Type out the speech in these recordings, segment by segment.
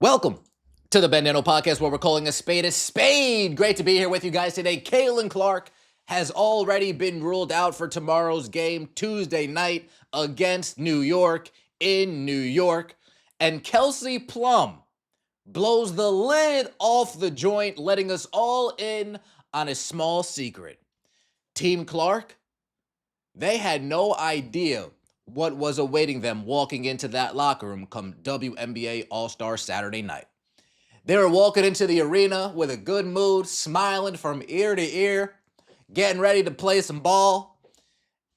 Welcome to the Bandano Podcast, where we're calling a spade a spade. Great to be here with you guys today. Caitlin Clark has already been ruled out for tomorrow's game, Tuesday night, against New York in New York. And Kelsey Plum blows the lid off the joint, letting us all in on a small secret. Team Clark, they had no idea what was awaiting them walking into that locker room come WNBA All-Star Saturday night. They were walking into the arena with a good mood, smiling from ear to ear, getting ready to play some ball.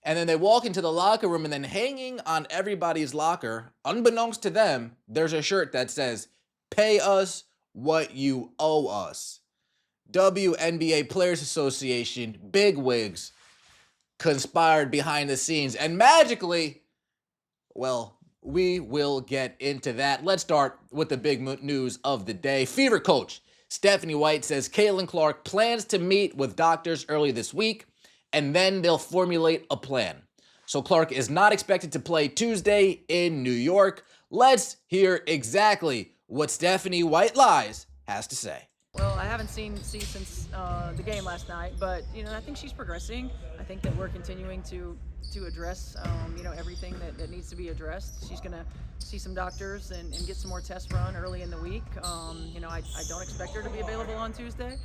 And then they walk into the locker room, and then hanging on everybody's locker, unbeknownst to them, there's a shirt that says, "Pay us what you owe us." WNBA Players Association bigwigs conspired behind the scenes, and magically, well, we will get into that. Let's start with the big news of the day. Fever coach Stephanie White says Caitlin Clark plans to meet with doctors early this week, and then they'll formulate a plan. So Clark is not expected to play Tuesday in New York. Let's hear exactly what Stephanie White Lies has to say. Well, I haven't seen since the game last night, but I think she's progressing. I think that we're continuing to address everything that needs to be addressed. She's gonna see some doctors and get some more tests run early in the week. I don't expect her to be available on Tuesday,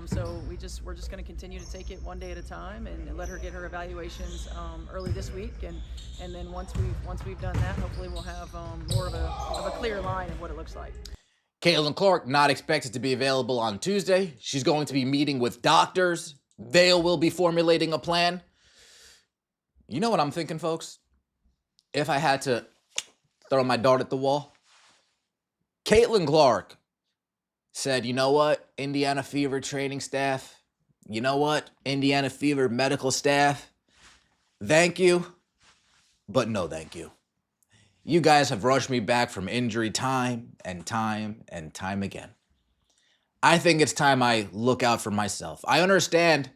so we're just gonna continue to take it one day at a time and let her get her evaluations early this week, and then once we've done that, hopefully we'll have more of a clear line of what it looks like. Caitlin Clark not expected to be available on Tuesday. She's going to be meeting with doctors. They will be formulating a plan. You know what I'm thinking, folks? If I had to throw my dart at the wall, Caitlin Clark said, you know what, Indiana Fever training staff, you know what, Indiana Fever medical staff, thank you, but no thank you. You guys have rushed me back from injury time and time and time again. I think it's time I look out for myself. I understand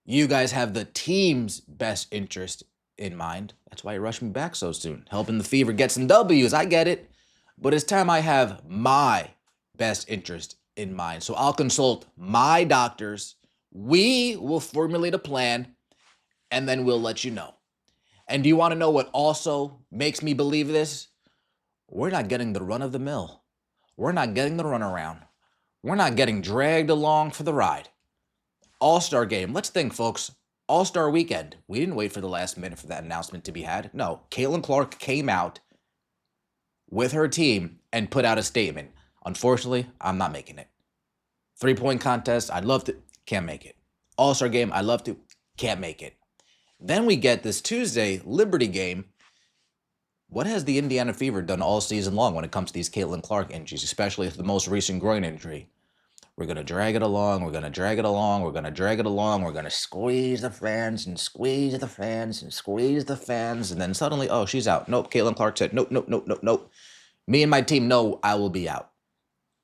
you guys have the team's best interest in mind. That's why you rushed me back so soon, helping the Fever get some W's. I get it. But it's time I have my best interest in mind. So I'll consult my doctors. We will formulate a plan, and then we'll let you know. And do you want to know what also makes me believe this? We're not getting the run of the mill. We're not getting the runaround. We're not getting dragged along for the ride. All-Star game. Let's think, folks. All-Star weekend. We didn't wait for the last minute for that announcement to be had. No, Caitlin Clark came out with her team and put out a statement. Unfortunately, I'm not making it. 3-point contest, I'd love to. Can't make it. All-Star game, I'd love to. Can't make it. Then we get this Tuesday Liberty game. What has the Indiana Fever done all season long when it comes to these Caitlin Clark injuries, especially the most recent groin injury? We're going to drag it along. We're going to drag it along. We're going to drag it along. We're going to squeeze the fans and squeeze the fans and squeeze the fans. And then suddenly, oh, she's out. Nope. Caitlin Clark said, nope, nope, nope, nope, nope. Me and my team know I will be out.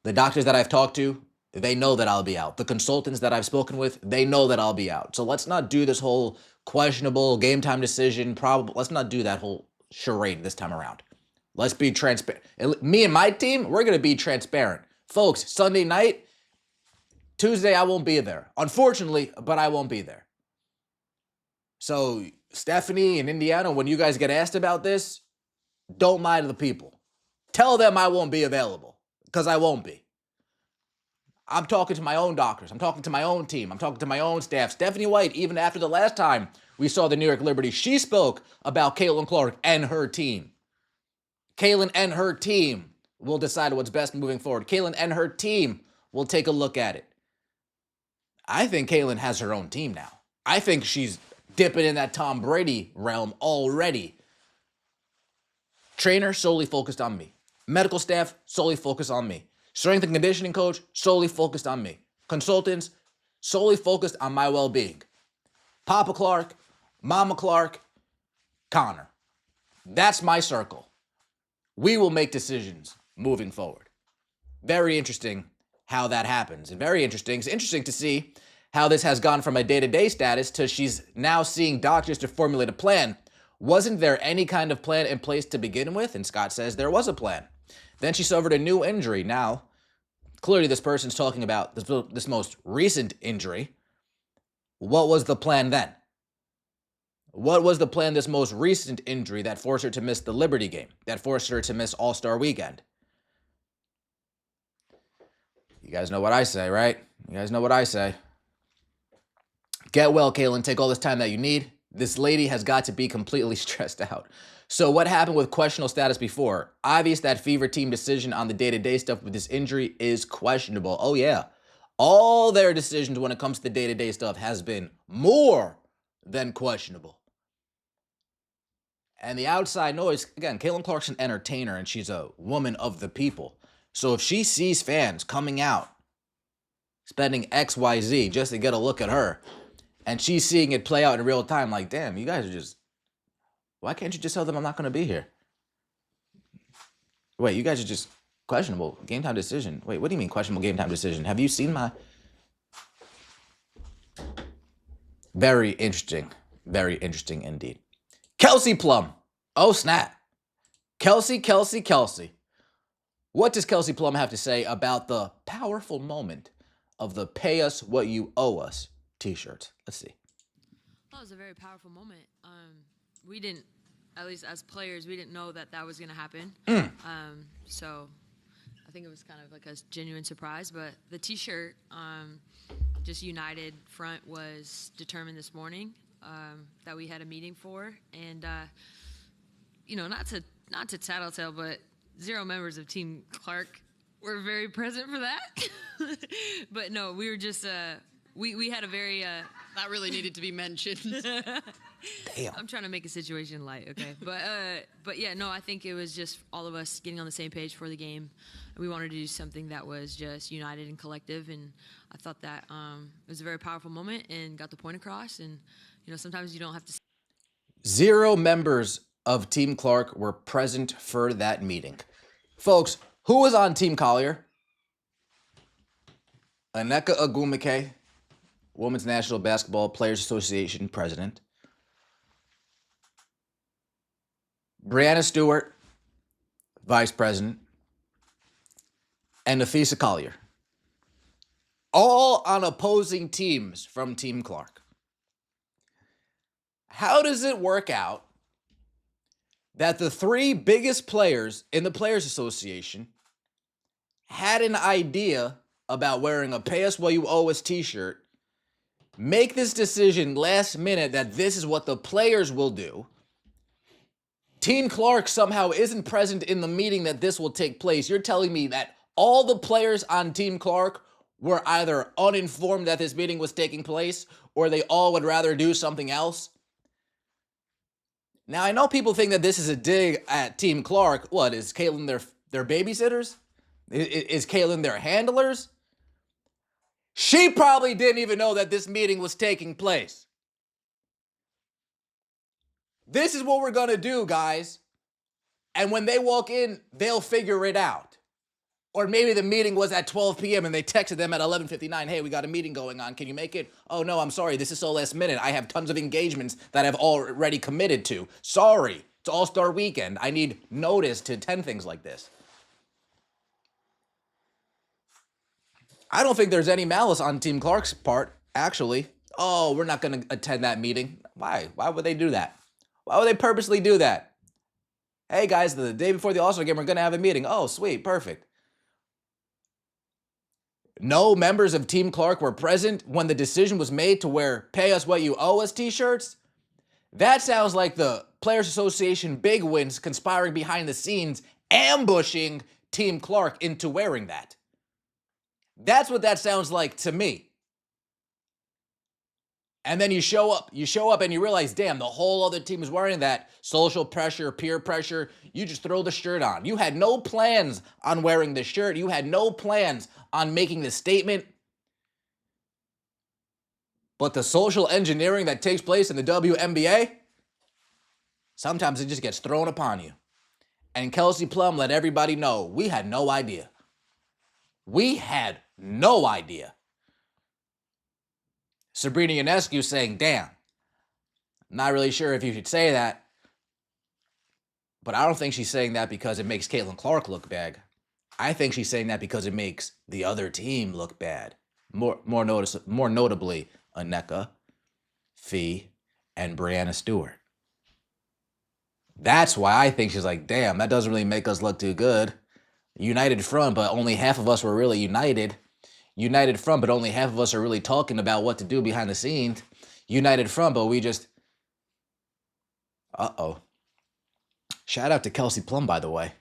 The doctors that I've talked to, they know that I'll be out. The consultants that I've spoken with, they know that I'll be out. So let's not do this whole questionable game time decision. Let's not do that whole charade this time around. Let's be transparent. Me and my team, we're going to be transparent. Folks, Sunday night, Tuesday, I won't be there. Unfortunately, but I won't be there. So Stephanie and Indiana, when you guys get asked about this, don't lie to the people. Tell them I won't be available, because I won't be. I'm talking to my own doctors. I'm talking to my own team. I'm talking to my own staff. Stephanie White, even after the last time we saw the New York Liberty, she spoke about Caitlin Clark and her team. Caitlin and her team will decide what's best moving forward. Caitlin and her team will take a look at it. I think Caitlin has her own team now. I think she's dipping in that Tom Brady realm already. Trainer solely focused on me. Medical staff solely focused on me. Strength and conditioning coach solely focused on me. Consultants solely focused on my well-being. Papa Clark, Mama Clark, Connor. That's my circle. We will make decisions moving forward. Very interesting how that happens. And very interesting. It's interesting to see how this has gone from a day-to-day status to she's now seeing doctors to formulate a plan. Wasn't there any kind of plan in place to begin with? And Scott says there was a plan. Then she suffered a new injury. Now, clearly this person's talking about this most recent injury. What was the plan then? What was the plan this most recent injury that forced her to miss the Liberty game, that forced her to miss All-Star Weekend? You guys know what I say, right? You guys know what I say. Get well, Kaylin. Take all this time that you need. This lady has got to be completely stressed out. So what happened with questionable status before? Obvious that Fever team decision on the day-to-day stuff with this injury is questionable. Oh, yeah. All their decisions when it comes to the day-to-day stuff has been more than questionable. And the outside noise, again, Caitlin Clark's an entertainer and she's a woman of the people. So if she sees fans coming out, spending XYZ just to get a look at her, and she's seeing it play out in real time, like, damn, you guys are just, why can't you just tell them I'm not going to be here? Wait, you guys are just questionable game time decision. Wait, what do you mean questionable game time decision? Have you seen my... Very interesting indeed. Kelsey Plum. Oh, snap. Kelsey. What does Kelsey Plum have to say about the powerful moment of the Pay Us What You Owe Us t-shirts? Let's see. That was a very powerful moment. We didn't, at least as players, we didn't know that was going to happen. So I think it was kind of like a genuine surprise. But the t-shirt, just United Front was determined this morning that we had a meeting for. And, not to tattletale, but 0 members of Team Clark were very present for that. But no, we were just, we had a very... that really needed to be mentioned. Damn. I'm trying to make a situation light, okay? But yeah, no, I think it was just all of us getting on the same page for the game. We wanted to do something that was just united and collective, and I thought that it was a very powerful moment and got the point across. And, sometimes you don't have to... 0 members of Team Clark were present for that meeting. Folks, who was on Team Collier? Aneka Agumike, Women's National Basketball Players Association president. Brianna Stewart, vice president. And Nafisa Collier. All on opposing teams from Team Clark. How does it work out that the 3 biggest players in the Players Association had an idea about wearing a Pay Us What You Owe Us t-shirt, make this decision last minute that this is what the players will do? Team Clark somehow isn't present in the meeting that this will take place. You're telling me that all the players on Team Clark were either uninformed that this meeting was taking place, or they all would rather do something else? Now, I know people think that this is a dig at Team Clark. What, is Caitlin their babysitters? Is Caitlin their handlers? She probably didn't even know that this meeting was taking place. This is what we're going to do, guys. And when they walk in, they'll figure it out. Or maybe the meeting was at 12 p.m. and they texted them at 11:59, hey, we got a meeting going on. Can you make it? Oh, no, I'm sorry. This is so last minute. I have tons of engagements that I've already committed to. Sorry. It's All-Star Weekend. I need notice to attend things like this. I don't think there's any malice on Team Clark's part, actually. Oh, we're not going to attend that meeting. Why? Why would they do that? Why would they purposely do that? Hey, guys, the day before the All-Star game, we're going to have a meeting. Oh, sweet. Perfect. No members of Team Clark were present when the decision was made to wear Pay Us What You Owe Us t-shirts? That sounds like the Players Association bigwigs conspiring behind the scenes, ambushing Team Clark into wearing that. That's what that sounds like to me. And then you show up and you realize, damn, the whole other team is wearing that. Social pressure, peer pressure. You just throw the shirt on. You had no plans on wearing the shirt. You had no plans on making the statement. But the social engineering that takes place in the WNBA, sometimes it just gets thrown upon you. And Kelsey Plum let everybody know, we had no idea. We had no idea. Sabrina Ionescu saying, damn, not really sure if you should say that, But I don't think she's saying that because it makes Caitlin Clark look bad. I think she's saying that because it makes the other team look bad. More notably, Aneka, Fee, and Brianna Stewart. That's why I think she's like, damn, that doesn't really make us look too good. United front, but only half of us were really united. United front, but only half of us are really talking about what to do behind the scenes. United front, but we just... Uh-oh. Shout out to Kelsey Plum, by the way.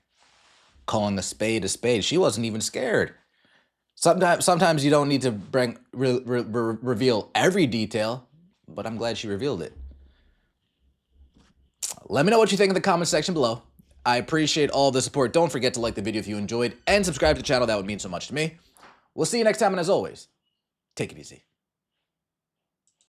Calling a spade a spade. She wasn't even scared. Sometimes you don't need to reveal every detail, but I'm glad she revealed it. Let me know what you think in the comment section below. I appreciate all the support. Don't forget to like the video if you enjoyed and subscribe to the channel. That would mean so much to me. We'll see you next time, and as always, take it easy.